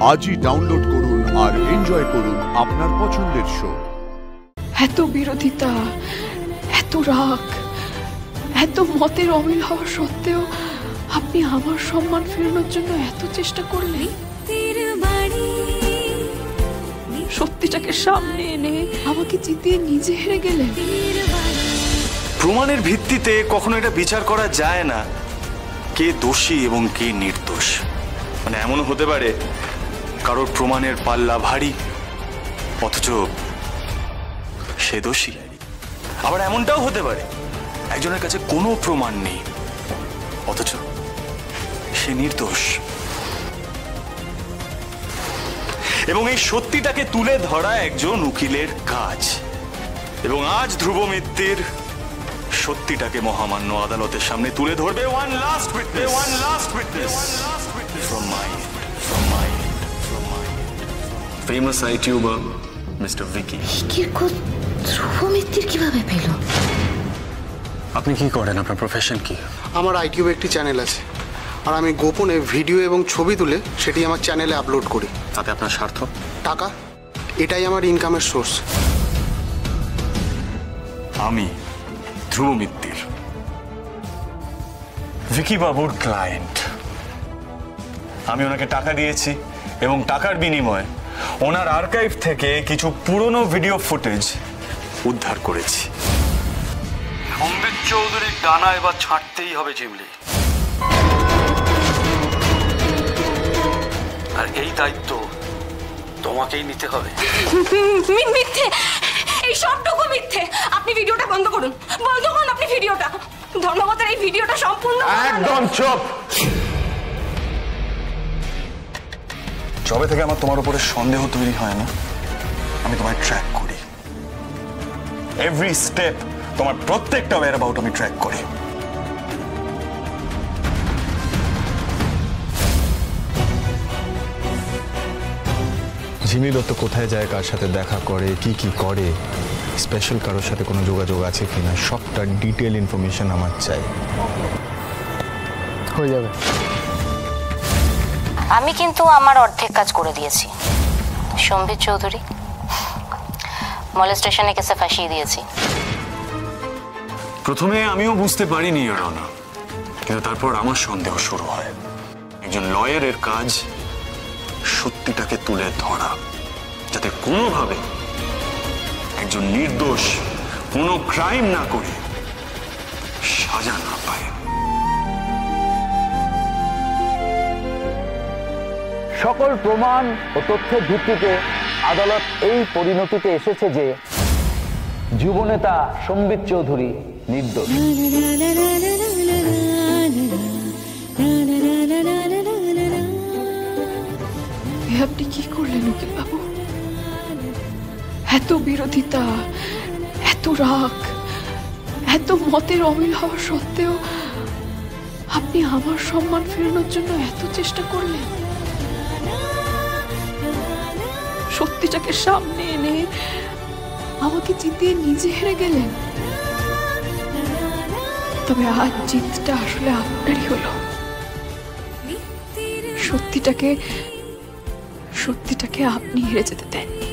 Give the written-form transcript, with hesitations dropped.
আজই ডাউনলোড করুন আর এনজয় করুন আপনার পছন্দের শো। এত বিরোধিতা, এত রাগ, এত মতের অমিল হওয়া সত্ত্বেও আপনি আমার সম্মান ফেরানোর জন্য এত চেষ্টা করলেন। সত্যিটাকে সামনে এনে আমাকে জিতিয়ে নিজে হেরে গেলেন। প্রমাণের ভিত্তিতে কখনো এটা বিচার করা যায় না কে দোষী এবং কে নির্দোষ। মানে এমনও হতে পারে কারোর প্রমাণের পাল্লা ভারী অথচ সে দোষী। আবার এমনটাও হতে পারে একজনের কাছে কোনো প্রমাণ নেই অথচ সে নির্দোষ। এবং এই সত্যিটাকে তুলে ধরা একজন উকিলের কাজ। এবং আজ ধ্রুব মিত্তির সত্যিটাকে মহামান্য আদালতের সামনে তুলে ধরবে one last witness from my end. Famous YouTuber Mr. Vicky. ধ্রুব মিত্তির কিভাবে পেল? আপনি কি করেন? আপনার প্রফেশন কি? আমার ইউটিউবে একটি চ্যানেল আছে আর আমি গোপনে ভিডিও এবং ছবি তুলে সেটি আমার চ্যানেলে আপলোড করি। তাতে আপনার স্বার্থ? টাকা, এটাই আমার ইনকামের সোর্স। আমি ধ্রুব মিত্তির, ভিকি বাবুর ক্লায়েন্ট। আমি ওনাকে টাকা দিয়েছি এবং টাকার বিনিময়ে ওনার আর্কাইভ থেকে কিছু পুরনো ভিডিও ফুটেজ উদ্ধার করেছি। সম্বিত চৌধুরীর ডানা এবার ছাড়তেই হবে জিমলি, আর এই দায়িত্ব তোমাকেই নিতে হবে। মিথ্যে, এই সবটুকু মিথ্যে। আপনি ভিডিওটা বন্ধ করুন, আপনি ভিডিওটা। ধর্মগতের এই ভিডিওটা সম্পূর্ণ একদম চুপ। যবে থেকে আমার তোমার উপরে সন্দেহ তৈরি হয় না, আমি তোমায় ট্র্যাক করি। এভরি স্টেপ, তোমার প্রত্যেকটা ওয়ার অ্যাবাউট আমি ট্র্যাক করি। ঝিমি দত্ত কোথায় যায়, কার সাথে দেখা করে, কি কি করে, স্পেশাল কারোর সাথে কোনো যোগাযোগ আছে কিনা, সবটা ডিটেল ইনফরমেশন আমার চাই। হয়ে যাবে। আমি কিন্তু আমার অর্ধেক কাজ করে দিয়েছি। সম্বিত চৌধুরী মলেস্টেশনে কেসে ফাঁসিয়ে দিয়েছি। প্রথমে আমিও বুঝতে পারিনি রনা, কিন্তু তারপর আমার সন্দেহ শুরু হয়। একজন লয়ারের কাজ সত্যিটাকে তুলে ধরা, যাতে কোনোভাবে একজন নির্দোষ কোনো ক্রাইম না করে সাজা না পায়। সকল প্রমাণ ও তথ্যের ভিত্তিতে আদালত এই পরিণতিতে এসেছে যে যুবনেতা সম্বিত চৌধুরী নির্দোষ। আপনি কি করলেন উকিল বাবু? এত বিরোধিতা, এত রাগ, এত মতের অমিল হওয়া সত্ত্বেও আপনি আমার সম্মান ফেরানোর জন্য এত চেষ্টা করলেন। সত্যিটাকে সামনে এনে আমাকে জিতিয়ে নিজে হেরে গেলেন। তবে আজ জিতটা আসলে আপনারই হলো। সত্যিটাকে আপনি হেরে যেতে দেননি।